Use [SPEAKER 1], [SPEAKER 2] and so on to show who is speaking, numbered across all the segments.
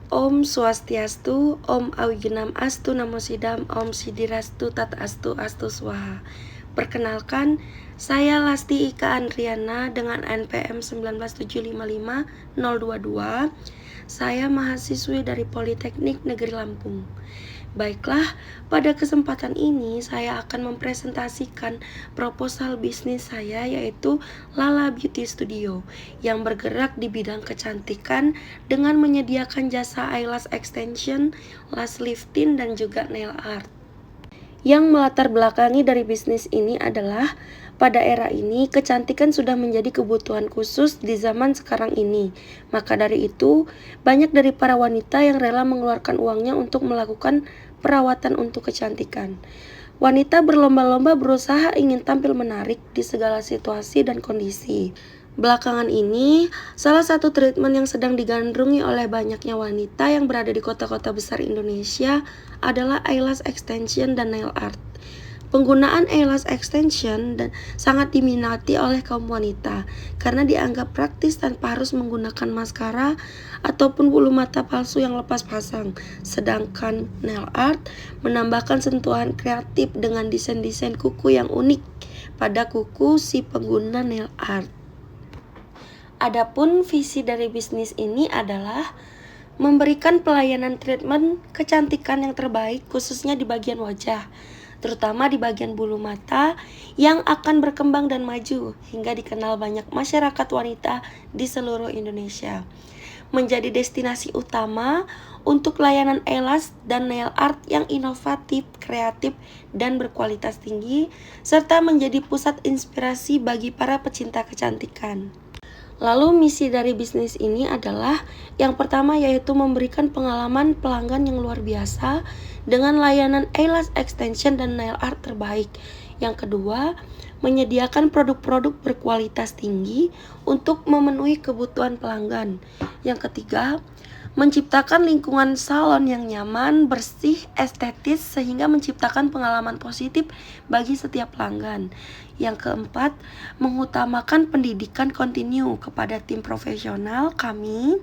[SPEAKER 1] Om Swastiastu, Om Awigenam Astu Namo Sidam, Om Sidirastu Tat Astu Astu Swaha. Perkenalkan, saya Lasti Ika Andriana dengan NPM 19755-022. Saya mahasiswi dari Politeknik Negeri Lampung. Baiklah, pada kesempatan ini saya akan mempresentasikan proposal bisnis saya, yaitu Lala Beauty Studio yang bergerak di bidang kecantikan dengan menyediakan jasa eyelash extension, lash lifting, dan juga nail art. Yang melatar belakangi dari bisnis ini adalah pada era ini kecantikan sudah menjadi kebutuhan khusus di zaman sekarang ini. Maka dari itu, banyak dari para wanita yang rela mengeluarkan uangnya untuk melakukan perawatan untuk kecantikan. Wanita berlomba-lomba berusaha ingin tampil menarik di segala situasi dan kondisi. Belakangan ini, salah satu treatment yang sedang digandrungi oleh banyaknya wanita yang berada di kota-kota besar Indonesia adalah eyelash extension dan nail art. Penggunaan eyelash extension sangat diminati oleh kaum wanita karena dianggap praktis tanpa harus menggunakan maskara ataupun bulu mata palsu yang lepas pasang. Sedangkan nail art menambahkan sentuhan kreatif dengan desain-desain kuku yang unik pada kuku si pengguna nail art. Adapun visi dari bisnis ini adalah memberikan pelayanan treatment kecantikan yang terbaik khususnya di bagian wajah, terutama di bagian bulu mata yang akan berkembang dan maju hingga dikenal banyak masyarakat wanita di seluruh Indonesia. Menjadi destinasi utama untuk layanan eyelash dan nail art yang inovatif, kreatif, dan berkualitas tinggi, serta menjadi pusat inspirasi bagi para pecinta kecantikan. Lalu misi dari bisnis ini adalah yang pertama yaitu memberikan pengalaman pelanggan yang luar biasa dengan layanan eyelash extension dan nail art terbaik. Yang kedua, menyediakan produk-produk berkualitas tinggi untuk memenuhi kebutuhan pelanggan. Yang ketiga, menciptakan lingkungan salon yang nyaman, bersih, estetis sehingga menciptakan pengalaman positif bagi setiap pelanggan. Yang keempat, mengutamakan pendidikan kontinu kepada tim profesional kami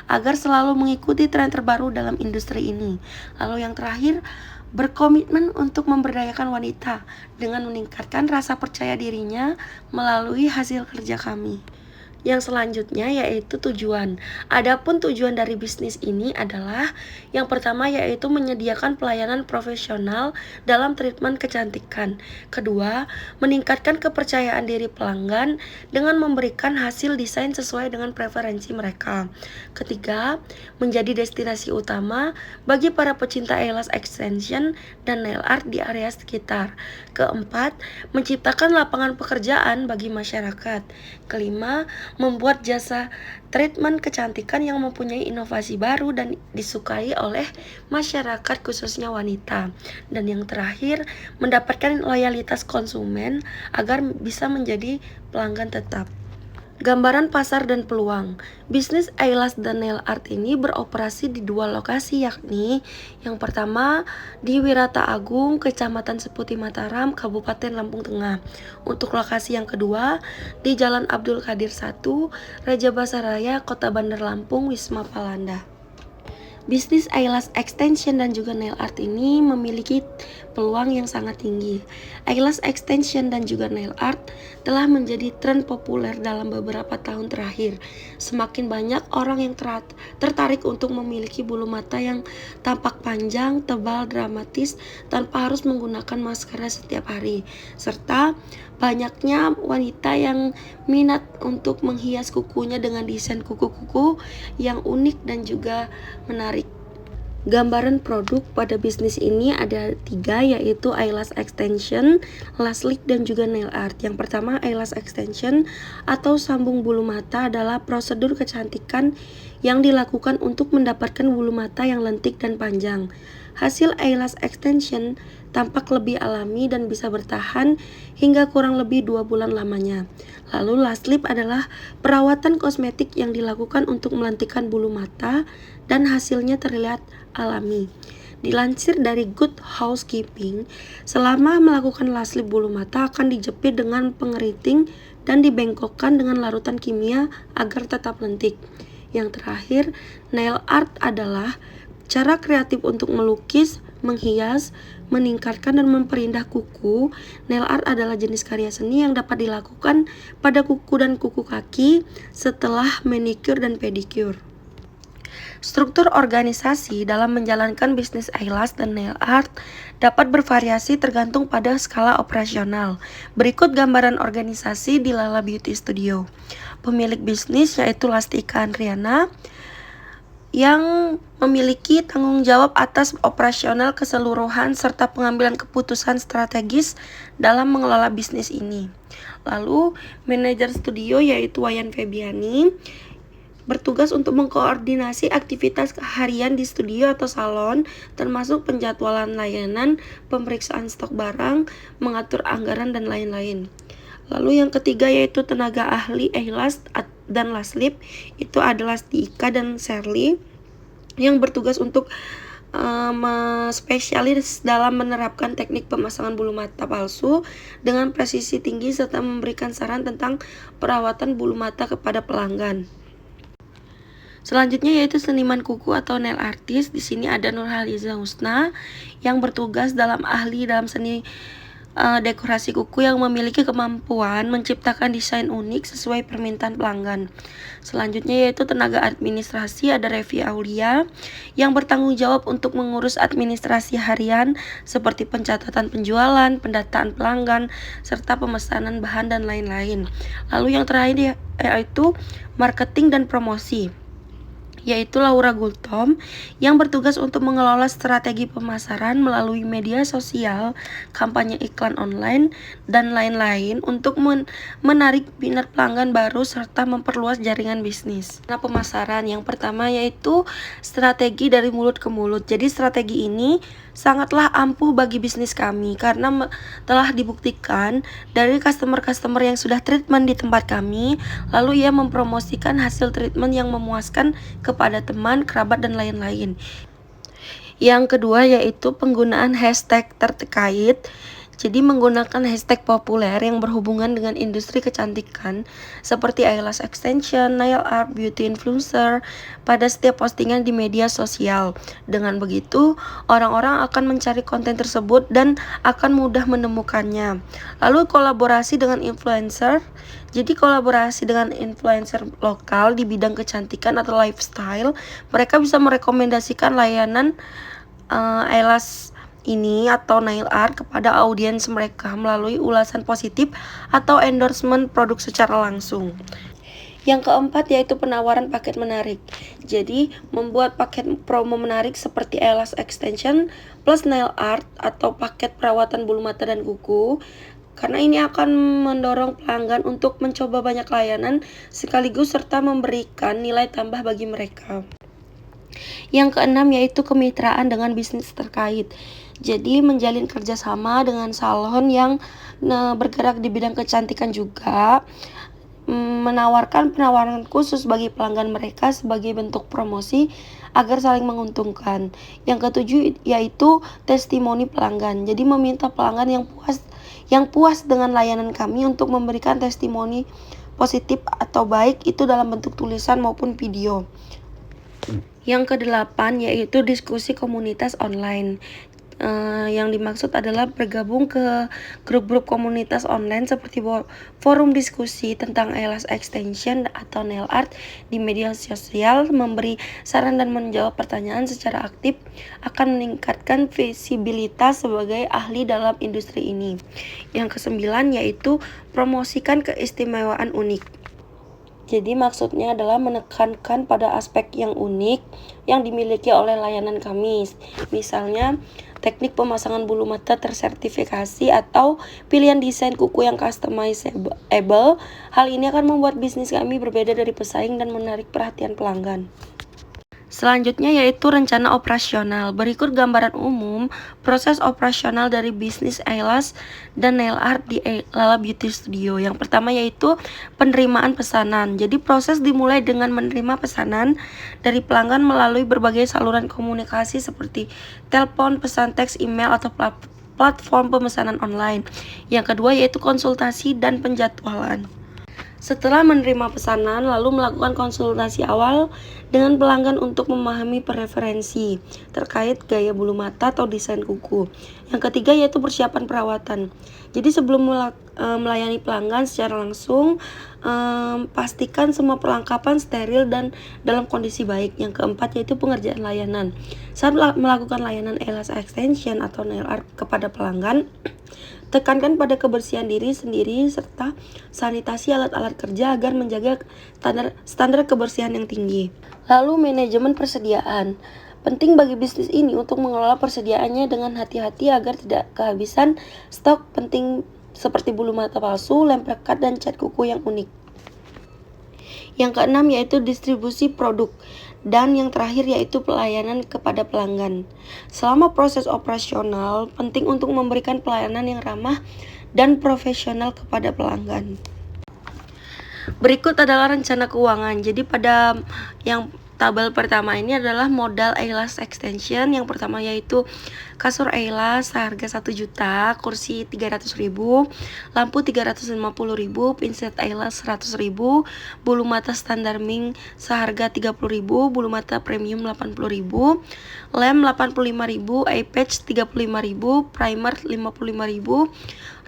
[SPEAKER 1] agar selalu mengikuti tren terbaru dalam industri ini. Lalu yang terakhir, berkomitmen untuk memberdayakan wanita dengan meningkatkan rasa percaya dirinya melalui hasil kerja kami. Yang selanjutnya yaitu tujuan. Adapun tujuan dari bisnis ini adalah yang pertama yaitu menyediakan pelayanan profesional dalam treatment kecantikan. Kedua, meningkatkan kepercayaan diri pelanggan dengan memberikan hasil desain sesuai dengan preferensi mereka. Ketiga, menjadi destinasi utama bagi para pecinta eyelash extension dan nail art di area sekitar. Keempat, menciptakan lapangan pekerjaan bagi masyarakat. Kelima, membuat jasa treatment kecantikan yang mempunyai inovasi baru dan disukai oleh masyarakat khususnya wanita. Dan yang terakhir, mendapatkan loyalitas konsumen agar bisa menjadi pelanggan tetap. Gambaran pasar dan peluang. Bisnis eyelash dan nail art ini beroperasi di dua lokasi, yakni yang pertama di Wirata Agung, Kecamatan Seputi Mataram, Kabupaten Lampung Tengah. Untuk lokasi yang kedua di Jalan Abdul Qadir 1, Raja Basaraya, Kota Bandar Lampung, Wisma Palanda. Bisnis eyelash extension dan juga nail art ini memiliki peluang yang sangat tinggi. Eyelash extension dan juga nail art telah menjadi tren populer dalam beberapa tahun terakhir. Semakin banyak orang yang tertarik untuk memiliki bulu mata yang tampak panjang, tebal, dramatis tanpa harus menggunakan maskara setiap hari. Serta banyaknya wanita yang minat untuk menghias kukunya dengan desain kuku-kuku yang unik dan juga menarik. Gambaran produk pada bisnis ini ada 3, yaitu eyelash extension, lash lift, dan juga nail art. Yang pertama, eyelash extension atau sambung bulu mata adalah prosedur kecantikan yang dilakukan untuk mendapatkan bulu mata yang lentik dan panjang. Hasil eyelash extension tampak lebih alami dan bisa bertahan hingga kurang lebih 2 bulan lamanya. Lalu lash lift adalah perawatan kosmetik yang dilakukan untuk melantikkan bulu mata dan hasilnya terlihat alami. Dilansir dari Good Housekeeping, selama melakukan lash lift bulu mata akan dijepit dengan pengeriting dan dibengkokkan dengan larutan kimia agar tetap lentik. Yang terakhir, nail art adalah cara kreatif untuk melukis, menghias, meningkatkan dan memperindah kuku. Nail art adalah jenis karya seni yang dapat dilakukan pada kuku dan kuku kaki setelah manicure dan pedicure. Struktur organisasi dalam menjalankan bisnis eyelash dan nail art dapat bervariasi tergantung pada skala operasional. Berikut gambaran organisasi di Lala Beauty Studio. Pemilik bisnis yaitu Lastika Andriana yang memiliki tanggung jawab atas operasional keseluruhan serta pengambilan keputusan strategis dalam mengelola bisnis ini. Lalu, manajer studio yaitu Wayan Febiani bertugas untuk mengkoordinasi aktivitas harian di studio atau salon, termasuk penjadwalan layanan, pemeriksaan stok barang, mengatur anggaran, dan lain-lain. Lalu yang ketiga yaitu tenaga ahli eyelash dan lash lift, itu adalah Tika dan Shirley yang bertugas untuk spesialis dalam menerapkan teknik pemasangan bulu mata palsu dengan presisi tinggi serta memberikan saran tentang perawatan bulu mata kepada pelanggan. Selanjutnya yaitu seniman kuku atau nail artist. Di sini ada Nurhaliza Husna yang bertugas ahli dalam seni dekorasi kuku yang memiliki kemampuan menciptakan desain unik sesuai permintaan pelanggan. Selanjutnya yaitu tenaga administrasi, ada Revi Aulia yang bertanggung jawab untuk mengurus administrasi harian seperti pencatatan penjualan, pendataan pelanggan, serta pemesanan bahan dan lain-lain. Lalu yang terakhir yaitu marketing dan promosi, yaitu Laura Gultom yang bertugas untuk mengelola strategi pemasaran melalui media sosial, kampanye iklan online, dan lain-lain untuk menarik minat pelanggan baru serta memperluas jaringan bisnis. Nah, pemasaran yang pertama yaitu strategi dari mulut ke mulut. Jadi strategi ini sangatlah ampuh bagi bisnis kami karena telah dibuktikan dari customer-customer yang sudah treatment di tempat kami, lalu ia mempromosikan hasil treatment yang memuaskan kepada teman, kerabat, dan lain-lain. Yang kedua yaitu penggunaan hashtag terkait. Jadi menggunakan hashtag populer yang berhubungan dengan industri kecantikan seperti eyelash extension, nail art, beauty influencer pada setiap postingan di media sosial. Dengan begitu, orang-orang akan mencari konten tersebut dan akan mudah menemukannya. Lalu kolaborasi dengan influencer. Jadi kolaborasi dengan influencer lokal di bidang kecantikan atau lifestyle, mereka bisa merekomendasikan layanan eyelash ini atau nail art kepada audiens mereka melalui ulasan positif atau endorsement produk secara langsung. Yang keempat yaitu penawaran paket menarik. Jadi membuat paket promo menarik seperti eyelash extension plus nail art atau paket perawatan bulu mata dan kuku, karena ini akan mendorong pelanggan untuk mencoba banyak layanan sekaligus serta memberikan nilai tambah bagi mereka. Yang keenam yaitu kemitraan dengan bisnis terkait. Jadi menjalin kerjasama dengan salon yang bergerak di bidang kecantikan juga, menawarkan penawaran khusus bagi pelanggan mereka sebagai bentuk promosi agar saling menguntungkan. Yang ketujuh yaitu testimoni pelanggan. Jadi meminta pelanggan yang puas dengan layanan kami untuk memberikan testimoni positif atau baik itu dalam bentuk tulisan maupun video. Yang kedelapan yaitu diskusi komunitas online. Yang dimaksud adalah bergabung ke grup-grup komunitas online seperti forum diskusi tentang eyelash extension atau nail art di media sosial, memberi saran dan menjawab pertanyaan secara aktif akan meningkatkan visibilitas sebagai ahli dalam industri ini. Yang kesembilan yaitu promosikan keistimewaan unik. Jadi maksudnya adalah menekankan pada aspek yang unik yang dimiliki oleh layanan kami. Misalnya teknik pemasangan bulu mata tersertifikasi atau pilihan desain kuku yang customizable. Hal ini akan membuat bisnis kami berbeda dari pesaing dan menarik perhatian pelanggan. Selanjutnya yaitu rencana operasional. Berikut gambaran umum proses operasional dari bisnis eyelash dan nail art di Lala Beauty Studio. Yang pertama yaitu penerimaan pesanan. Jadi proses dimulai dengan menerima pesanan dari pelanggan melalui berbagai saluran komunikasi seperti telepon, pesan teks, email, atau platform pemesanan online. Yang kedua yaitu konsultasi dan penjadwalan. Setelah menerima pesanan, lalu melakukan konsultasi awal dengan pelanggan untuk memahami preferensi terkait gaya bulu mata atau desain kuku. Yang ketiga yaitu persiapan perawatan. Jadi sebelum melayani pelanggan secara langsung, pastikan semua perlengkapan steril dan dalam kondisi baik. Yang keempat yaitu pengerjaan layanan. Saat melakukan layanan eyelash extension atau nail art kepada pelanggan, tekankan pada kebersihan diri sendiri serta sanitasi alat-alat kerja agar menjaga standar kebersihan yang tinggi. Lalu manajemen persediaan. Penting bagi bisnis ini untuk mengelola persediaannya dengan hati-hati agar tidak kehabisan stok penting seperti bulu mata palsu, lem pekat, dan cat kuku yang unik. Yang keenam yaitu distribusi produk. Dan yang terakhir yaitu pelayanan kepada pelanggan. Selama proses operasional, penting untuk memberikan pelayanan yang ramah dan profesional kepada pelanggan. Berikut adalah rencana keuangan. Jadi pada yang tabel pertama ini adalah modal eyelash extension. Yang pertama yaitu kasur eyelash seharga 1 juta, kursi 300.000, lampu 350.000, pinset eyelash 100.000, bulu mata standar Ming seharga 30.000, bulu mata premium 80.000, lem 85.000, eye patch 35.000, primer 55.000,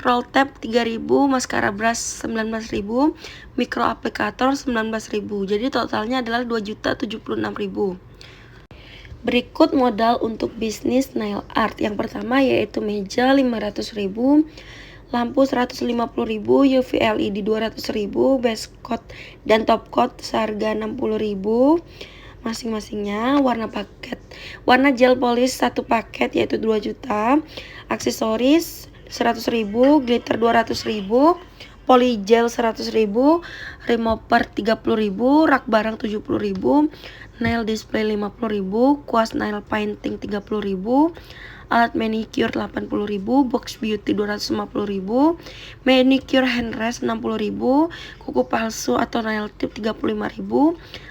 [SPEAKER 1] roll tape 3.000, maskara brush 19.000, mikro aplikator 19.000. Jadi totalnya adalah 2.076.000. Berikut modal untuk bisnis nail art. Yang pertama yaitu meja 500.000, lampu 150.000, UV LED 200.000, base coat dan top coat seharga 60.000 masing-masingnya. Warna paket, warna gel polish 1 paket yaitu 2 juta, aksesoris 100.000, glitter 200.000, polygel 100.000, remover 30.000, rak barang 70.000, nail display 50.000, kuas nail painting 30.000, alat manicure 80.000, box beauty 250.000, manicure hand rest 60.000, kuku palsu atau nail tip 35.000,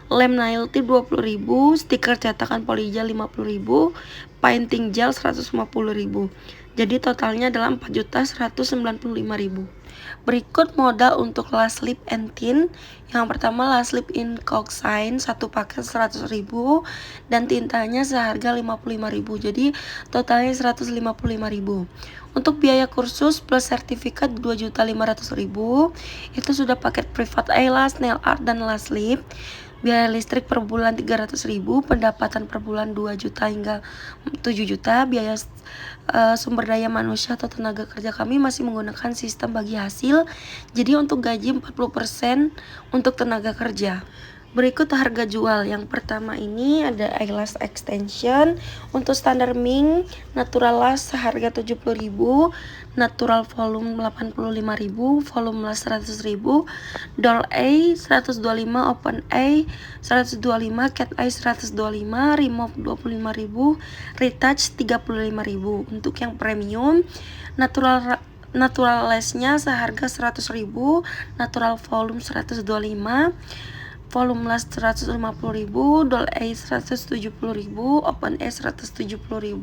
[SPEAKER 1] lem nail tip 20.000, stiker cetakan polygel 50.000, painting gel 150.000. Jadi totalnya adalah 4.195.000. Berikut modal untuk last lip and tint. Yang pertama last lip in Coxine 1 paket 100.000 dan tintanya seharga 55.000. Jadi totalnya 155.000. Untuk biaya kursus plus sertifikat 2.500.000. Itu sudah paket private eyelash, nail art, dan last lip. Biaya listrik per bulan 300.000, pendapatan per bulan 2 juta hingga 7 juta. Biaya sumber daya manusia atau tenaga kerja kami masih menggunakan sistem bagi hasil. Jadi untuk gaji 40% untuk tenaga kerja. Berikut harga jual. Yang pertama ini ada eyelash extension untuk standar Ming natural lash seharga 70.000, natural volume 85.000, volume lash 100.000, doll eye 125, open eye 125, cat eye 125, remove 25.000, retouch 35.000. Untuk yang premium natural lashnya seharga 100.000, natural volume 125, volume lash 150.000, doll eye 170.000, open eye 170.000,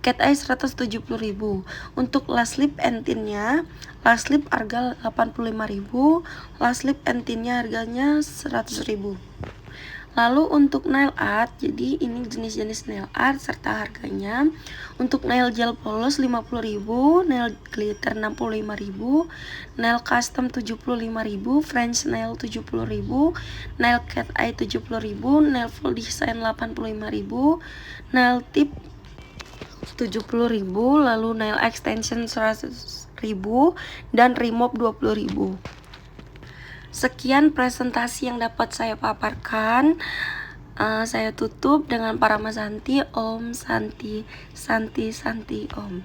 [SPEAKER 1] cat eye 170.000. Untuk last lip and tintnya, last lip harga 85.000, last lip and tintnya harganya 100.000. Lalu untuk nail art, jadi ini jenis-jenis nail art serta harganya. Untuk nail gel polos 50.000, nail glitter 65.000, nail custom 75.000, French nail 70.000, nail cat eye 70.000, nail full design 85.000, nail tip 70.000, lalu nail extension 100.000 dan remove 20.000. Sekian presentasi yang dapat saya paparkan. Saya tutup dengan Parama Santi. Om Santi Santi Santi Om.